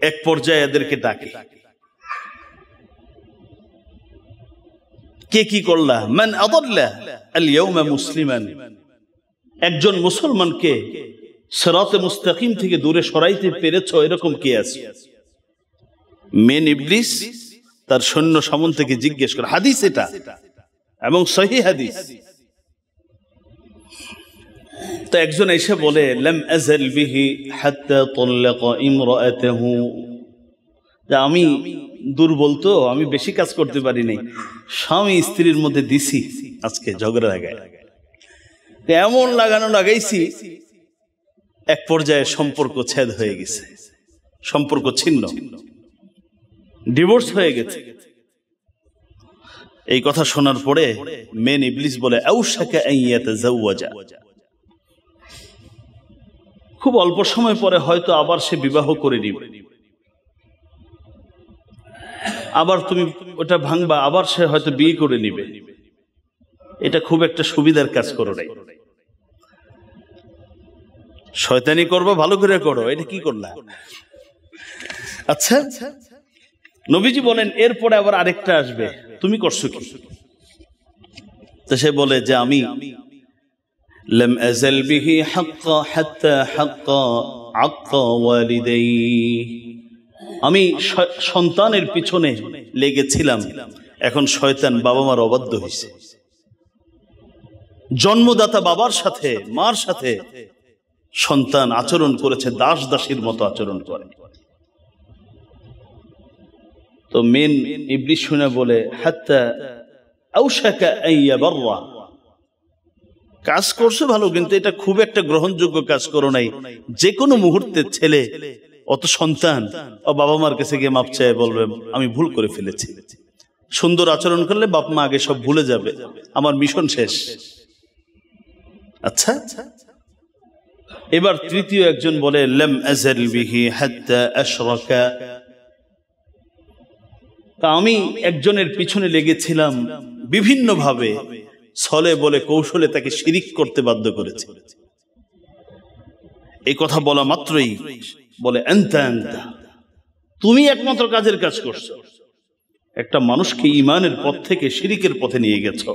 এক পর্যায়ে এদেরকে ডাকে, কে কি করলা, মান আদাল্লা আল ইয়াউমা মুসলিমান, একজন মুসলমানকে সিরাতে মুস্তাকিম থেকে দূরে সরাইতে পেরেছো, এরকম কে আছে? মেন ইবলিস তার সৈন্য সামন্তকে জিজ্ঞেস করে। হাদিস এটা, এবং সহিহ হাদিস। তো একজন এসে বলে, লাম আযাল বিহি হাত্তা তাল্লাকা ইমরাআতাহু, যে আমি দুর্বল, তো আমি বেশি কাজ করতে পারি নাই, স্বামী স্ত্রীর মধ্যে দিছি আজকে ঝগড়া লাগায়, এমন লাগানো লাগাইছি, এক পর্যায়ে সম্পর্ক ছেদ হয়ে গেছে, সম্পর্ক ছিন্ন, ডিভোর্স হয়ে গেছে। এই কথা শোনার পরে মেন ইবলিস বলে, আউশাকা আন ইয়াতাযাওয়াজা, খুব অল্প সময় পরে হয়তো আবার সে বিবাহ করে নিবে, আবার তুমি ওটা ভাঙবা, আবার সে হয়তো বিয়ে করে নিবে, এটা খুব একটা সুবিধার কাজ করো নাই, শয়তানি করবো, ভালো করে করো, এটা কি করলা? আচ্ছা, নবীজি বলেন এরপরে আবার আরেকটা আসবে, তুমি করছো কি? তো সে বলে যে আমি লাম আযাল বিহি হাক্কা হাত্তা হাক্কা আক্কা ওয়ালিদাইহি, আমি সন্তানের পিছনে লেগেছিলাম, এখন শয়তান বাবা মার অবাধ্য হয়েছে, জন্মদাতা বাবার সাথে মার সাথে সন্তান আচরণ করেছে দাস দাসীর মতো আচরণ করে। তো মেন ইবলিস শুনে বলে হাত্তা আউশাকা আন ইয়াবাররা, কাজ করছো ভালো, কিন্তু এটা খুব একটা গ্রহণযোগ্য কাজ করো নাই। যে কোনো মুহূর্তে ছেলে অত সন্তান ও বাবা মার কাছে গিয়ে মাপ চায় বলবে আমি ভুল করে ফেলেছি। সুন্দর আচরণ করলে বাপ মা আগে সব ভুলে যাবে, আমার মিশন শেষ। আচ্ছা, এবার তৃতীয় একজন বলে লাম আযাল বিহি হাত্তা আশরাকা, তা আমি একজনের পিছনে লেগেছিলাম বিভিন্ন ভাবে, ছলে বলে কৌশলে তাকে শিরিক করতে বাধ্য করেছে। এই কথা বলা মাত্রই বলে আনতা আনতা, তুমি একমাত্র কাজের কাজ করছো। একটা মানুষকে ঈমানের পথ থেকে শিরিকের পথে নিয়ে গেছো,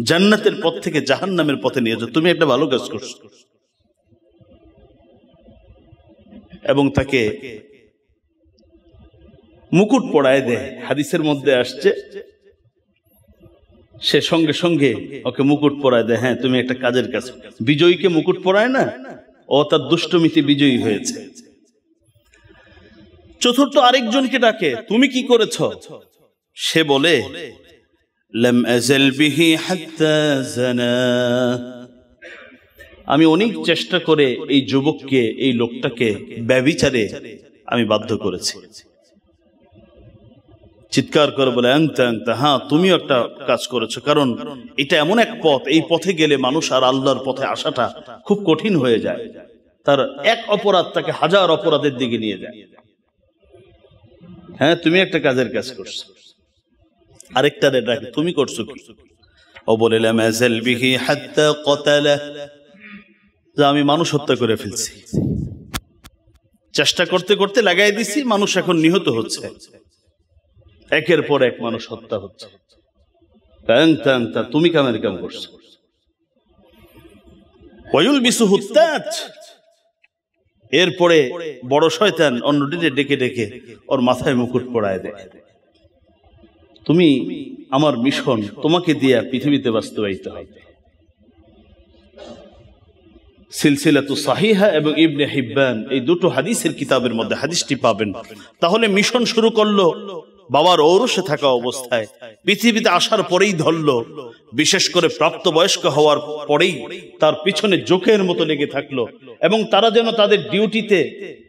জান্নাতের পথ থেকে জাহান্নামের পথে নিয়ে গেছো, তুমি একটা ভালো কাজ করছো। এবং তাকে মুকুট পরায় দেয়। হাদিসের মধ্যে আসছে সে সঙ্গে সঙ্গে ওকে মুকুট পরায় দেয়। হ্যাঁ, তুমি একটা কাজের কাজ। বিজয়ীকে মুকুট পরায় না, ও তার দুষ্টমিতে বিজয়ী হয়েছে। চতুর্থ আরেকজনকে ডাকে, তুমি কি করেছ? সে বলে লাম আযাল বিহি হাত্তা জানা, আমি অনেক চেষ্টা করে এই যুবককে, এই লোকটাকে ব্যভিচারে আমি বাধ্য করেছি। চিৎকার করে বলে আনতা আনতা, হ্যাঁ তুমিও একটা কাজ করেছো, কারণ এটা এমন এক পথ, এই পথে গেলে মানুষ আর আল্লাহর পথে আসাটা খুব কঠিন হয়ে যায়। তার এক অপরাধ তাকে হাজার অপরাধের দিকে নিয়ে যায়। হ্যাঁ, তুমি একটা কাজের কাজ করছো। আরেকটারে ডাকে, তুমি করছো কি? ও বলে লাম আযাল বিহি হাত্তা ক্বাতালা, যে আমি মানুষ হত্যা করে ফেলছি, চেষ্টা করতে করতে লাগাই দিছি, মানুষ এখন নিহত হচ্ছে, একের পর এক মানুষ হত্যা হচ্ছে। তুমি কামের কাম করছো। ওয়ায়ুলবিসুহু তাজ, এরপরে বড় শয়তান অন্যটিতে ডেকে ডেকে ওর মাথায় মুকুট পরায় দেয়। তুমি আমার মিশন, তোমাকে দিয়া পৃথিবীতে বাস্তবায়িত হবে। সিলসিলাতু সাহিহা এবং ইবনে হিব্বান, এই দুটো হাদিসের কিতাবের মধ্যে হাদিসটি পাবেন। তাহলে মিশন শুরু করলো বাবার ঔরসে থাকা অবস্থায়, পৃথিবীতে আসার পরেই ধরলো, বিশেষ করে প্রাপ্তবয়স্ক হওয়ার পরেই তার পিছনে জোকের মতো লেগে থাকলো। এবং তারা যেন তাদের ডিউটিতে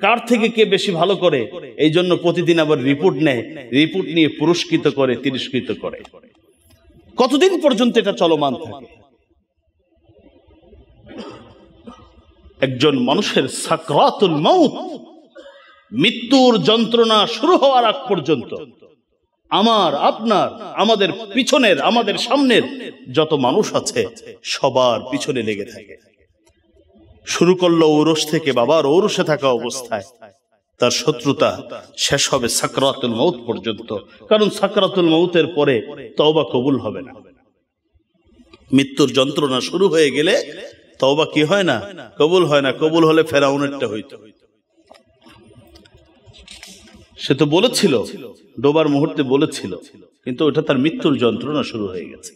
কার থেকে কে বেশি ভালো করে, এই জন্য প্রতিদিন আবার রিপোর্ট নেয়, রিপোর্ট নিয়ে পুরস্কৃত করে, তিরস্কৃত করে। কতদিন পর্যন্ত এটা চলমান থাকে? একজন মানুষের সাকরাতুল মউত, মৃত্যুর যন্ত্রণা শুরু হওয়ার আগ পর্যন্ত আমার, আপনার, আমাদের পিছনের, আমাদের সামনের যত মানুষ আছে সবার পিছনে লেগে থাকে। শুরু করলো ঔরস থেকে, বাবার ঔরসে থাকা অবস্থায়, তার শত্রুতা শেষ হবে সাকরাতুল মউত পর্যন্ত। কারণ সাকরাতুল মউতের পরে তওবা কবুল হবে না। মৃত্যুর যন্ত্রণা শুরু হয়ে গেলে তওবা কি হয় না? কবুল হয় না। কবুল হলে ফেরাউনেরটা হইতো। সে তো বলেছিল, ডোবার মুহূর্তে বলেছিল, কিন্তু ওটা তার মৃত্যুর যন্ত্রণা শুরু হয়ে গেছে।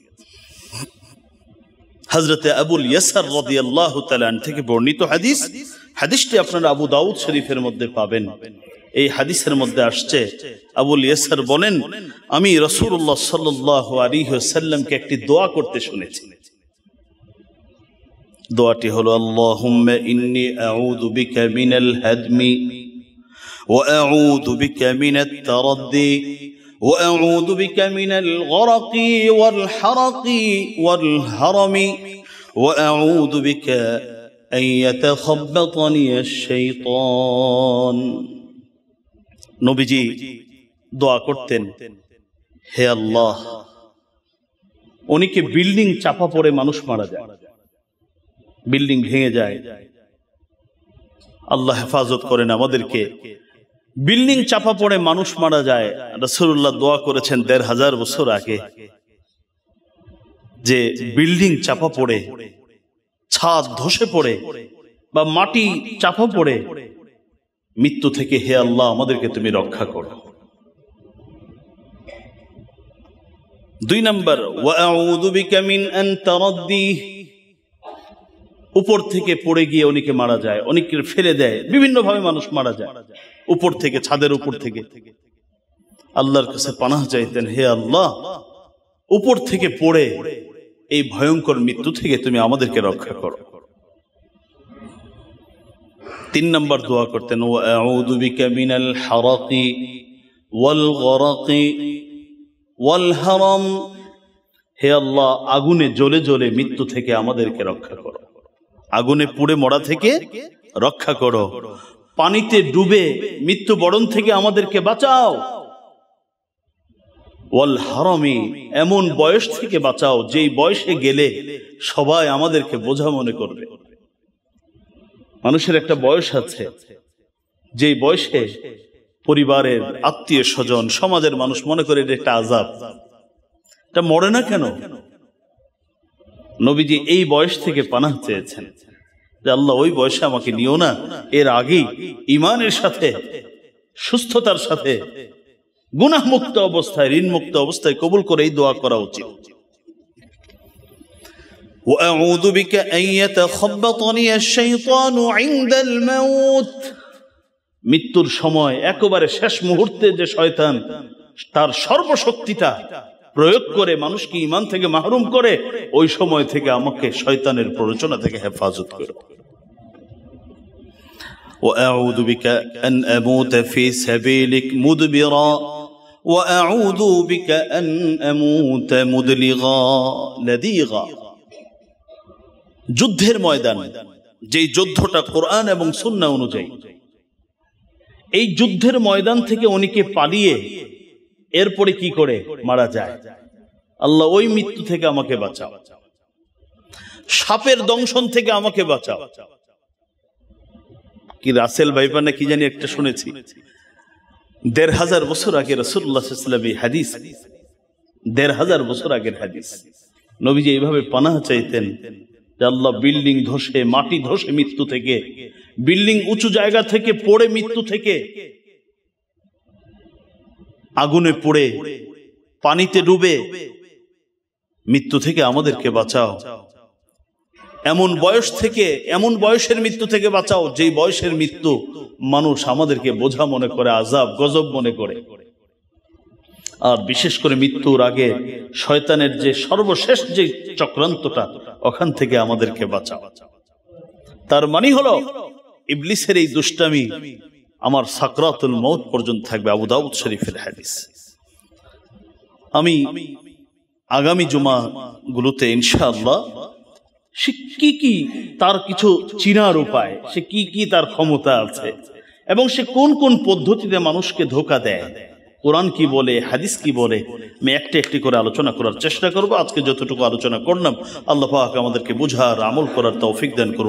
হযরতে আবুল ইয়াসার রাদিয়াল্লাহু তাআলা থেকে বর্ণিত হাদিস, হাদিসটি আপনারা আবু দাউদ শরীফের মধ্যে পাবেন। এই হাদিসের মধ্যে আসছে, আবুল ইয়াসার বলেন, আমি রাসূলুল্লাহ সাল্লাল্লাহু আলাইহি ওয়াসাল্লামকে একটি দোয়া করতে শুনেছি। দোয়াটি হলো আল্লাহুম্মা ইন্নী আউযু বিকা মিনাল হাদমি ওয়া আউযু বিকা মিনাত তারাদ্দি ওয়া আউযু বিকা মিনাল গরকি ওয়াল হারকি ওয়াল হারামি ওয়া আউযু বিকা আন ইয়াতাখাব্বাতানি আশ-শাইতান। নবীজি দোয়া করতেন, হে আল্লাহ, অনেকে বিল্ডিং চাপা পড়ে মানুষ মারা যায়, বিল্ডিং ভেঙে যায়, আল্লাহ হেফাজত করেন আমাদেরকে। বিল্ডিং চাপা পড়ে মানুষ মারা যায়। রাসূলুল্লাহ দোয়া করেছেন ১৫০০ বছর আগে, যে বিল্ডিং চাপা পড়ে, ছাদ ধসে পড়ে বা মাটি চাপা পড়ে মৃত্যু থেকে, হে আল্লাহ আমাদেরকে তুমি রক্ষা করো। ২ নম্বর, ওয়া আউযু বিকা মিন আন তারাদ্দি, উপর থেকে পড়ে গিয়ে অনেকে মারা যায়, অনেকে ফেলে দেয়, বিভিন্ন ভাবে মানুষ মারা যায়, উপর থেকে, ছাদের উপর থেকে। আল্লাহর কাছে পানাহ চাইতেন, হে আল্লাহ, উপর থেকে পড়ে এই ভয়ঙ্কর মৃত্যু থেকে তুমি আমাদেরকে রক্ষা করো। 3 নম্বর দোয়া করতেন, ওয়া আউযু বিকা মিনাল হারাকি ওয়াল গরাকি ওয়াল হারাম। হে আল্লাহ, আগুনে জ্বলে জ্বলে মৃত্যু থেকে আমাদেরকে রক্ষা করো, আগুনে পুড়ে মরা থেকে রক্ষা করো, পানিতে ডুবে মৃত্যুবরণ থেকে আমাদেরকে বাঁচাও। ওয়াল হারামি, এমন বয়স থেকে বাঁচাও যেই বয়সে গেলে সবাই আমাদেরকে বোঝা মনে করবে। মানুষের একটা বয়স আছে, যেই বয়সে পরিবারের আত্মীয় স্বজন সমাজের মানুষ মনে করে এটা একটা আযাব, এটা মরে না কেন? নবীজি এই বয়স থেকে পানাহ চেয়েছেন যে আল্লাহ, ওই বয়সে আমাকে নিও না, এর আগেই ঈমানের সাথে, সুস্থতার সাথে, গুনাহ মুক্ত অবস্থায়, ঋণ মুক্ত অবস্থায় কবুল করে এই দোয়া করা উচিত। وأعوذ بك أن يتخبطني الشيطان عند الموت। মৃত্যুর সময় একেবারে শেষ মুহূর্তে যে শয়তান তার সর্বশক্তিটা প্রয়োগ করে মানুষকে ঈমান থেকে মাহরুম করে, ওই সময় থেকে আমাকে শয়তানের প্ররোচনা থেকে হেফাজত করো। وأعوذ بك أن أموت في سبيلك مدبرا وأعوذ بك أن أموت مدلغا لديغا। যুদ্ধের ময়দান, যেই যুদ্ধটা কোরআন এবং সুন্নাহ অনুযায়ী, এই যুদ্ধের ময়দান থেকে অনেকে পালিয়ে এরপরে কি করে মারা যায়, আল্লাহ ওই মৃত্যু থেকে আমাকে বাঁচাও, সাপের দংশন থেকে আমাকে বাঁচাও। কি রাসেল ভাইপা না কি জানি একটা শুনেছি, ১৫০০ বছর আগে রাসূলুল্লাহ সাল্লাল্লাহু আলাইহি ওয়াসাল্লাম এই হাদিস, ১৫০০ বছর আগের হাদিস, নবীজি এইভাবে পানাহ চাইতেন যে আল্লাহ, বিল্ডিং ধসে, মাটি ধসে মৃত্যু থেকে, বিল্ডিং উঁচু জায়গা থেকে পড়ে মৃত্যু থেকে, আগুনে পড়ে পানিতে ডুবে মৃত্যু থেকে আমাদেরকে বাঁচাও। এমন বয়স থেকে, এমন বয়সের মৃত্যু থেকে বাঁচাও যেই বয়সের মৃত্যু মানুষ আমাদেরকে বোঝা মনে করে, আযাব গজব মনে করে। আর বিশেষ করে মৃত্যুর আগে শয়তানের যে সর্বশেষ যে চক্রান্তটা, ওখান থেকে আমাদেরকে বাঁচাও। তার মানে হলো ইবলিসের এই দুষ্টামি আমার সাকরাতুল মউত পর্যন্ত থাকবে। আবু দাউদ শরীফের হাদিস। আমি আগামী জুমা গুলোতে ইনশাআল্লাহ সে কি তার কিছু চিনার উপায়, সে কি তার ক্ষমতা আছে, এবং সে কোন কোন পদ্ধতিতে মানুষকে ধোঁকা দেয়, কোরআন কি বলে, হাদিস কি বলে, আমি একটা একটি করে আলোচনা করার চেষ্টা করব। আজকে যতটুকু আলোচনা করলাম, আল্লাহ পাক আমাদেরকে বুঝার, আমল করার তৌফিক দান করুন।